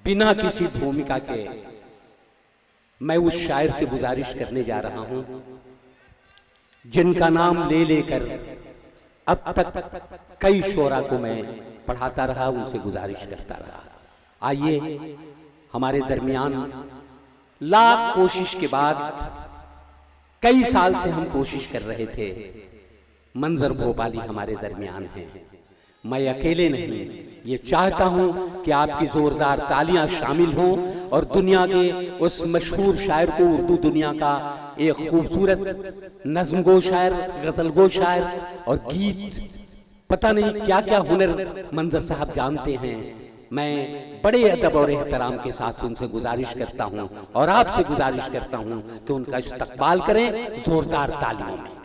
बिना किसी भूमिका के मैं उस शायर से गुजारिश करने जा रहा हूं जिनका नाम ले लेकर अब तक कई शोरा को मैं पढ़ाता रहा, उनसे गुजारिश करता रहा। आइए हमारे दरमियान लाख कोशिश के बाद, कई साल से हम कोशिश कर रहे थे, मंजर भोपाली हमारे दरमियान हैं। मैं अकेले नहीं, ये चाहता हूं कि आपकी जोरदार तालियां शामिल हों और दुनिया के उस मशहूर शायर को, उर्दू दुनिया का एक खूबसूरत नज़्मगो शायर, गजलगो शायर और गीत, पता नहीं क्या क्या हुनर मंजर साहब जानते हैं। मैं बड़े अदब और एहतराम के साथ उनसे गुजारिश करता हूं और आपसे गुजारिश करता हूं कि उनका इस्तकबाल करें जोरदार तालियों में।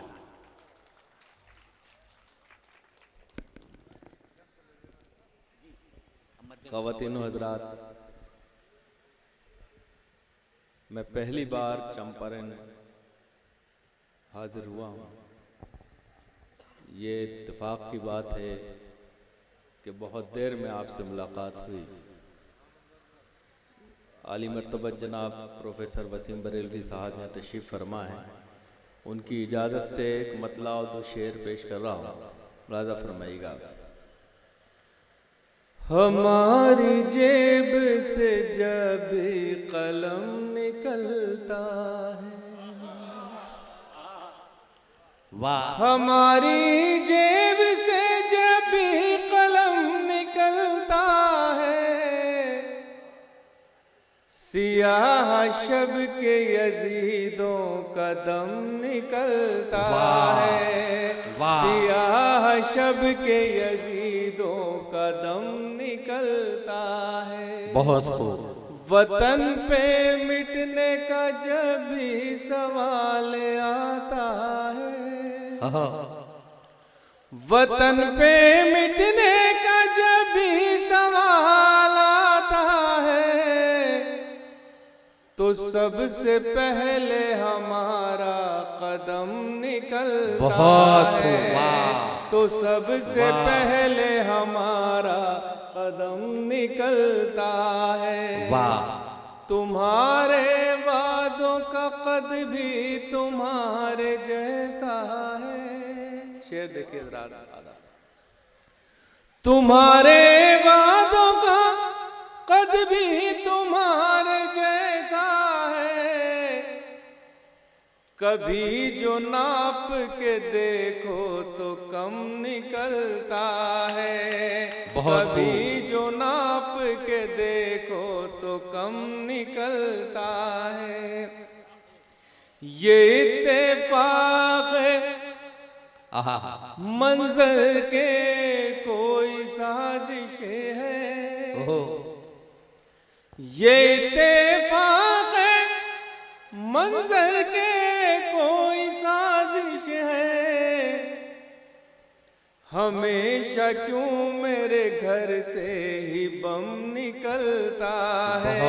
ख़वातीन हज़रात, मैं पहली बार चंपारण हाजिर हुआ हूँ। ये इत्तेफाक की बात है कि बहुत देर में आपसे मुलाकात हुई। आली मर्तबत जनाब प्रोफेसर वसीम बरेलवी साहब यहाँ तशरीफ़ फरमा है, उनकी इजाज़त से एक मतला और दो शेर पेश कर रहा हूँ, मुलाज़ा फरमाइएगा। हमारी जेब से जब कलम निकलता है, वाह, हमारी जेब से जब कलम निकलता है, सियाह शब के यजीदों का दम निकलता है, सियाह शब के यजीदों का दम निकलता है। बहुत खूब। वतन पे मिटने का जब भी सवाल आता है, वतन पे मिटने का जब भी सवाल आता है, तो सबसे पहले हमारा कदम निकलता है, तो सबसे पहले हमारा कदम निकलता है। वाह, तुम्हारे वादों का कद भी तुम्हारे जैसा है। शेर देखिए जरा, तुम्हारे वादों का कद भी तुम्हारे जैसा है, कभी जो नाप के देखो तो कम निकलता है, कभी जो नाप के देखो तो कम निकलता है। ये इत्तेफाक है मंजर के कोई साजिश है, ये इत्तेफाक है मंजर के कोई साजिश है। हमेशा क्यों मेरे घर से ही बम निकलता है,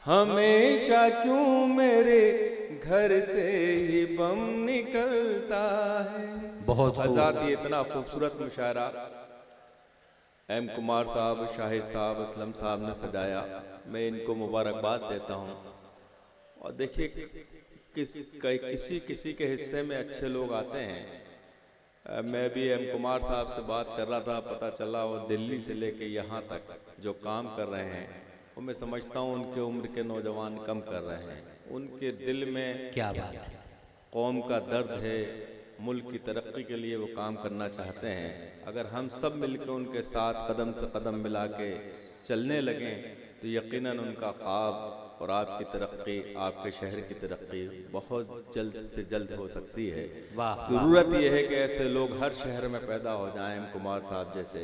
हमेशा क्यों मेरे घर से ही बम निकलता है। बहुत हज़रात, ये इतना खूबसूरत मुशायरा एम कुमार साहब, शाहिद साहब, असलम साहब ने सजाया। मैं इनको मुबारकबाद देता हूँ। और देखिए किसी किसी के हिस्से में अच्छे लोग आते हैं। मैं भी एम कुमार साहब से बात कर रहा था, पता चला वो दिल्ली से लेके यहाँ तक जो काम कर रहे हैं, वो मैं समझता हूँ उनके उम्र के नौजवान कम कर रहे हैं। उनके दिल में क्या बात है, कौम का दर्द है, मुल्क की तरक्की के लिए वो काम करना चाहते हैं। अगर हम सब मिलकर उनके साथ कदम से कदम मिला के चलने लगें तो यकीनन उनका ख्वाब और आपकी तरक्की, आपके शहर की तरक्की बहुत जल्द से जल्द हो सकती है। ज़रूरत यह है कि ऐसे लोग हर शहर में पैदा हो जाएं, एम कुमार साहब जैसे,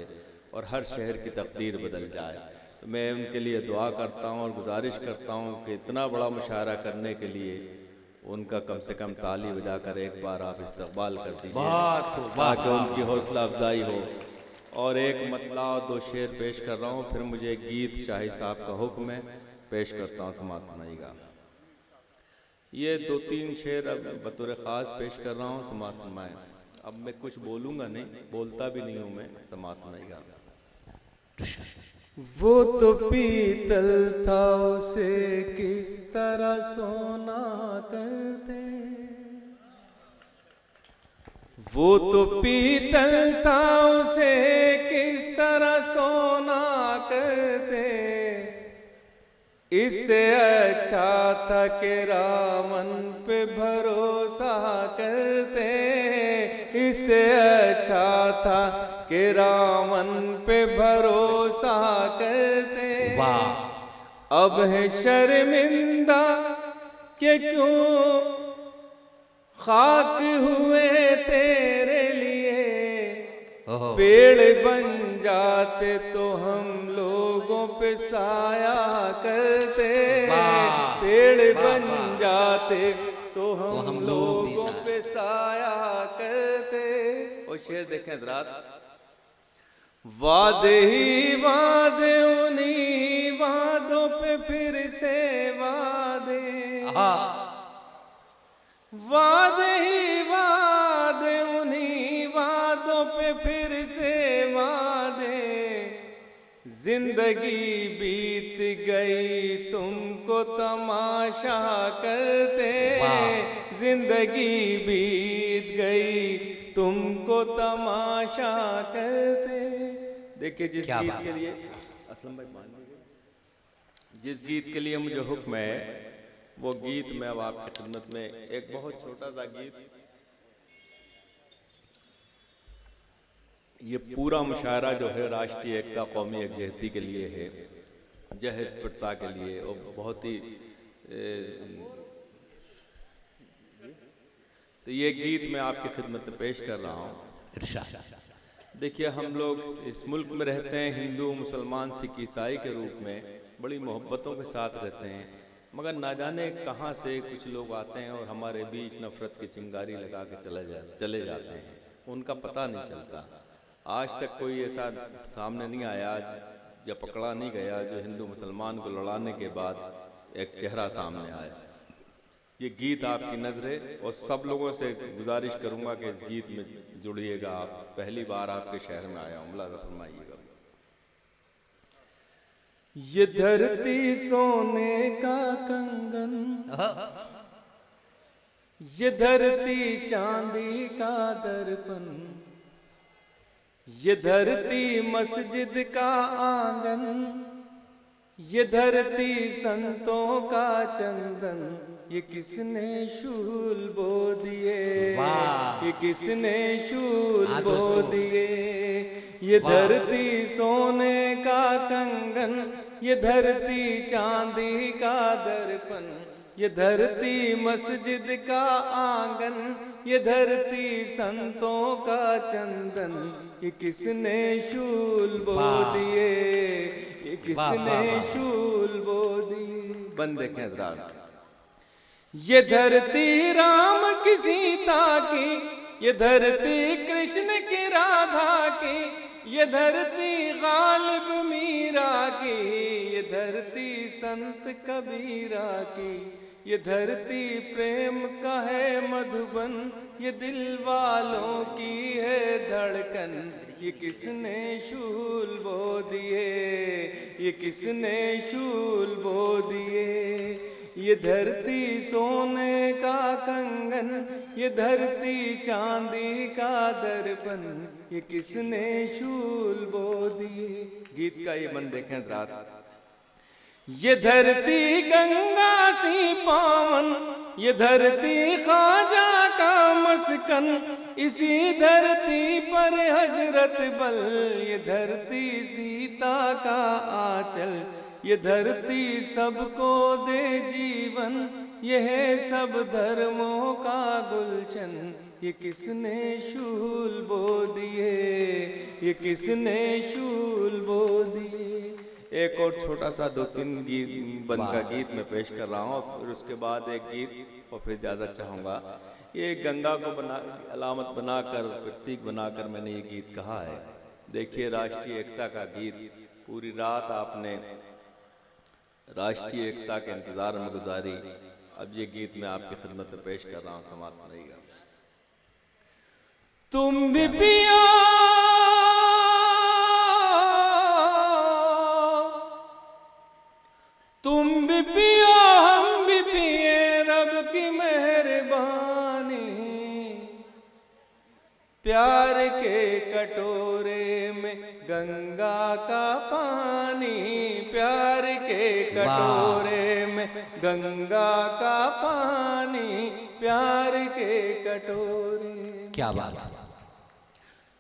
और हर शहर की तकदीर बदल जाए। तो मैं उनके लिए दुआ करता हूँ और गुजारिश करता हूँ कि इतना बड़ा मुशायरा करने के लिए उनका कम से कम ताली बजाकर एक बार आप इस्तकबाल कर दीजिए ताकि उनकी हौसला अफजाई हो। और एक मतला और दो शेर पेश कर रहा हूँ, फिर मुझे गीत शाही साहब का हुक्म है, पेश करता हूँ, समात फरमाइएगा। ये दो तीन शेर अब बतौर ख़ास पेश कर रहा हूँ, समात फरमाएं। अब मैं कुछ बोलूँगा नहीं, बोलता भी नहीं हूँ मैं, समात फरमाइएगा। वो तो पीतल था उसे किस तरह सोना करते, वो तो पीतल था उसे किस तरह सोना करते, इससे अच्छा था कि रावण पे भरोसा करते, इससे अच्छा था कि रावण पे भरोसा करते। वाह। अब है शर्मिंदा कि क्यों खाक हुए तेरे लिए, पेड़ बन जाते तो हम लोगों पे साया करते, पेड़ बन जाते तो हम लोगों पे साया करते। और शेर देखें हज़रात, वादे ही वादे उन्हीं वादों पे फिर से वादे, वादे ही वादे उन्हीं वादों पे फिर से वादे, जिंदगी बीत गई तुमको तमाशा करते, जिंदगी बीत गई तुमको तमाशा करते। देखिए जिस गीत के लिए असलम भाई मान लीजिए, जिस गीत के लिए मुझे हुक्म है वो गीत मैं अब आपकी खिदमत में एक बहुत छोटा सा गीत, ये पूरा मुशायरा जो है राष्ट्रीय एकता कौमी यकजहती के लिए है, जहस्पृता के लिए, और बहुत ही तो ये गीत मैं आपकी खिदमत में पेश कर रहा हूँ। देखिए हम लोग इस मुल्क में रहते हैं, हिंदू मुसलमान सिख ईसाई के रूप में बड़ी मोहब्बतों के साथ रहते हैं, मगर ना जाने कहाँ से कुछ लोग आते हैं और हमारे बीच नफरत की चिंगारी लगा के चले जाते हैं, उनका पता नहीं चलता। आज तक कोई ऐसा सामने नहीं आया या पकड़ा नहीं गया जो हिंदू मुसलमान को लड़ाने के बाद एक चेहरा सामने आया। ये गीत आपकी नज़रें और सब लोगों से गुजारिश करूंगा कि इस गीत में जुड़िएगा। आप पहली बार आपके शहर में आया हूँ, मुलाज़ा फरमाइएगा। ये धरती सोने का कंगन, ये धरती चांदी का दर्पण, ये धरती मस्जिद का आंगन, ये धरती संतों का चंदन, ये किसने शूल बो दिए, ये किसने शूल बो दिए। ये धरती सोने का कंगन, ये धरती चांदी का दर्पण, ये धरती मस्जिद का आंगन, ये धरती संतों का चंदन, ये किसने शूल बो दिए, ये किसने शूल बो दिए। बंद देखें हज़रात, ये धरती राम की सीता की, ये धरती कृष्ण की राधा की, ये धरती गालिब मीरा की, ये धरती संत कबीरा की, ये धरती प्रेम का है मधुबन, ये दिल वालों की है धड़कन, ये किसने शूल बो दिए, ये किसने शूल बो दिए। ये धरती सोने का कंगन, ये धरती चांदी का दर्पण, ये किसने शूल बो दिए। गीत का ये मन देखें रात। ये धरती गंगा सी पावन, ये धरती ख्वाजा का मस्कन, इसी धरती पर हजरत बल, ये धरती सीता का आंचल, ये धरती सबको दे जीवन, यह सब धर्मों का गुलशन, ये किसने शूल बो दिए, ये किसने शूल बो दिए। एक और छोटा सा 2-3 गीत बन का गीत मैं पेश कर रहा हूँ, फिर उसके बाद एक गीत और फिर इजाज़त चाहूँगा। ये गंगा को अलामत बनाकर, प्रतीक बनाकर मैंने ये गीत कहा है। देखिए राष्ट्रीय एकता का गीत, पूरी रात आपने राष्ट्रीय एकता के इंतजार में गुजारी। अब ये गीत मैं आपकी खिदमत में पेश कर रहा हूँ, समाप्त रहेगा। तुम भी पिया तुम भी पियो हम भी पिए रब की मेहरबानी, प्यार के कटोरे में गंगा का पानी, प्यार के कटोरे में गंगा का पानी, प्यार के कटोरे। क्या बात।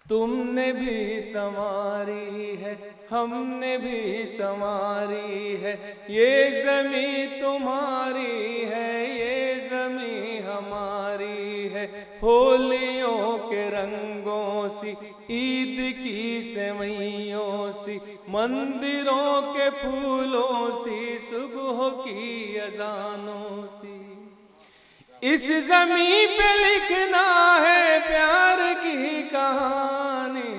तुमने भी संवारी है हमने भी संवारी है, ये ज़मीं तुम्हारी है ये ज़मीं हमारी है। होलियों के रंगों सी ईद की सेवइयों सी, मंदिरों के फूलों सी सुबह की अजानों सी, इस जमीन पे लिखना है प्यार की कहानी,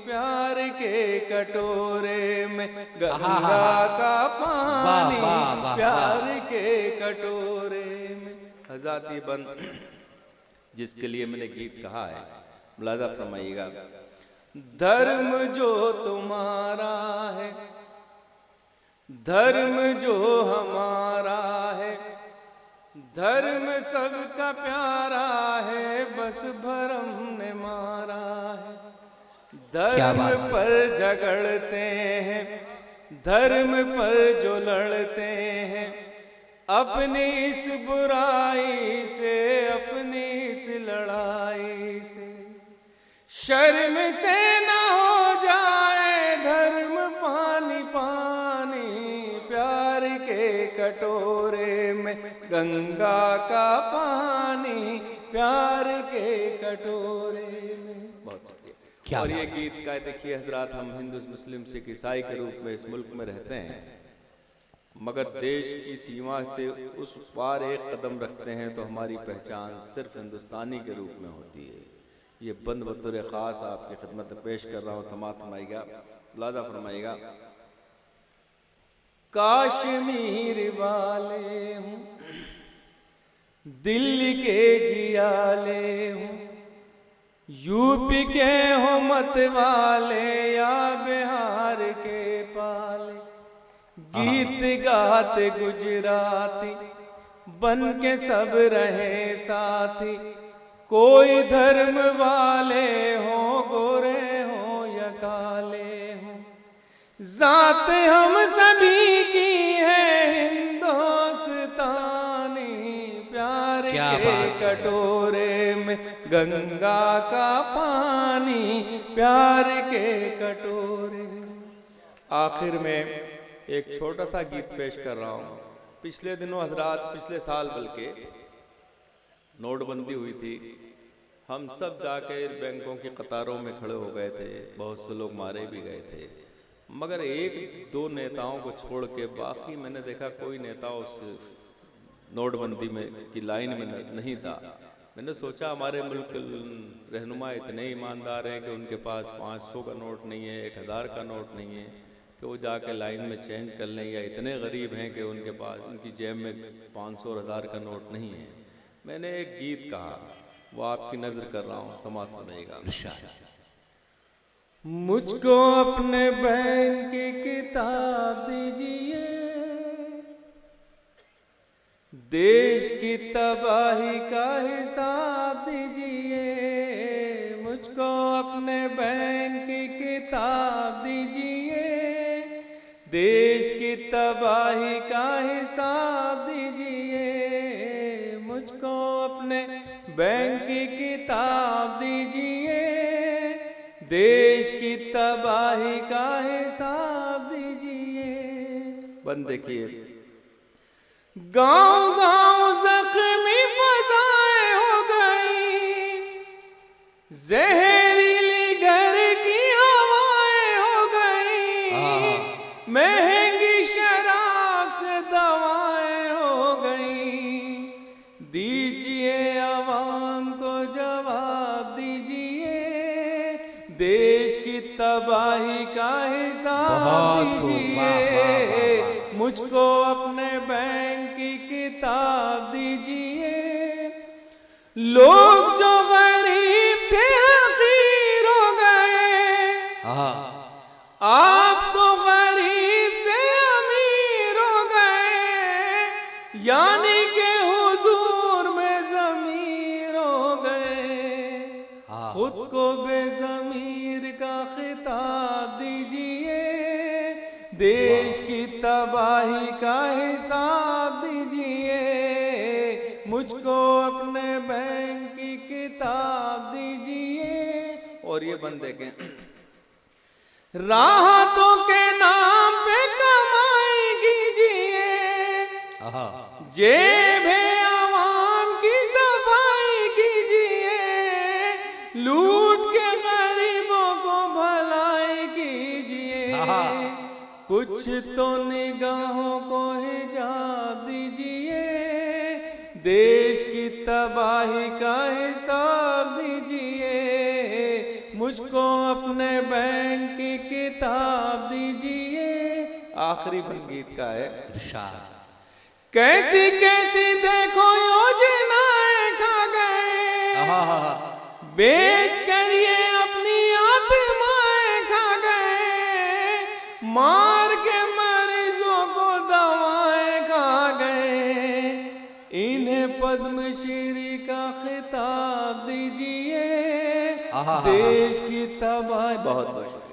प्यार के कटोरे में गंगा का पानी, प्यार के कटोरे में। हज़ाती बंद जिसके लिए मैंने गीत कहा है, मुलाजा फरमाइएगा। धर्म जो तुम्हारा है, धर्म जो हमारा है, धर्म सबका प्यारा है, बस भरम ने मारा है। धर्म पर झगड़ते हैं, धर्म पर जो लड़ते हैं, अपनी इस बुराई से अपनी इस लड़ाई से, शर्म से ना हो जाए धर्म पानी पानी, प्यार के कटोरे में गंगा का पानी, प्यार के कटोरे में। बहुत शुक्रिया। और ये गीत का देखिए हजरात, हम हिंदू मुस्लिम सिख ईसाई के रूप में इस मुल्क में रहते हैं, मगर देश की सीमा से उस पार एक कदम रखते हैं तो हमारी पहचान सिर्फ हिंदुस्तानी के रूप में होती है। ये बंद बतौर ख़ास आपकी खिदमत में पेश कर रहा हूँ, समात फरमाइएगा, लादा फरमाइएगा। काश्मीर वाले हूँ, दिल्ली के जियाले हूँ, यूपी के हो मत वाले या बिहार के पाले, गीत गाते गुजराती बन के सब रहे साथी, कोई धर्म वाले हो गोरे हो या काले हो, जात हम सभी की है हिंदुस्तानी, प्यार के कटोरे में गंगा का पानी, प्यार के कटोरे। आखिर में एक छोटा सा गीत पेश कर रहा हूँ। पिछले दिनों हजरात, पिछले साल बल्कि नोटबंदी हुई थी, हम सब जाके बैंकों की कतारों में खड़े हो गए थे, बहुत से लोग मारे भी गए थे, मगर एक दो नेताओं को छोड़ के बाकी मैंने देखा कोई नेता उस नोटबंदी में की लाइन में नहीं था। मैंने सोचा हमारे मुल्क रहनुमा इतने ईमानदार हैं कि उनके पास 500 का नोट नहीं है, 1000 का नोट नहीं है कि वो जाके लाइन में चेंज कर लें, या इतने गरीब हैं कि उनके पास उनकी जेब में 500 और 1000 का नोट नहीं है। मैंने एक गीत कहा, वो आपकी नजर कर रहा हूँ, समाप्त बनेगा। मुझको अपने बैंक की किताब दीजिए, देश की तबाही का हिसाब दीजिए, मुझको अपने बैंक की किताब दीजिए, देश की तबाही का हिसाब दीजिए, मुझको अपने बैंक की किताब दीजिए, देश की तबाही का हिसाब दीजिए। बंद देखिए, गांव गांव जख्मी फजाएं हो गई, जहरीली घर की हवाएं हो गई, महंगी शराब से दवाएं हो गई, दीजिए आवाम को जवाब दीजिए, देश की तबाही का हिसाब दीजिए, मुझको अपने बैंक की किताब दीजिए। लोग जो गरीब थे हकीर हो गए, आप तो गरीब से अमीर हो गए, देश की तबाही का हिसाब दीजिए, मुझको अपने बैंक की किताब दीजिए। और ये बंदे के राहतों के नाम पे कमाई कीजिए, जेब आवाम की सफाई कीजिए, लूट के गरीबों को भलाई कीजिए, कुछ तो निगाहों को हिजाब दीजिए, देश की तबाही का हिसाब दीजिए, मुझको अपने बैंक की किताब दीजिए। आखिरी गीत का है इरशाद। कैसी कैसी देखो योजनाएं खा गए, बेच कर ये अपनी आत्माएं खा गए, मार के मरीजों को दवाएं खा गए, इन्हें पद्मश्री का खिताब दीजिए, देश की तबाही। बहुत बहुत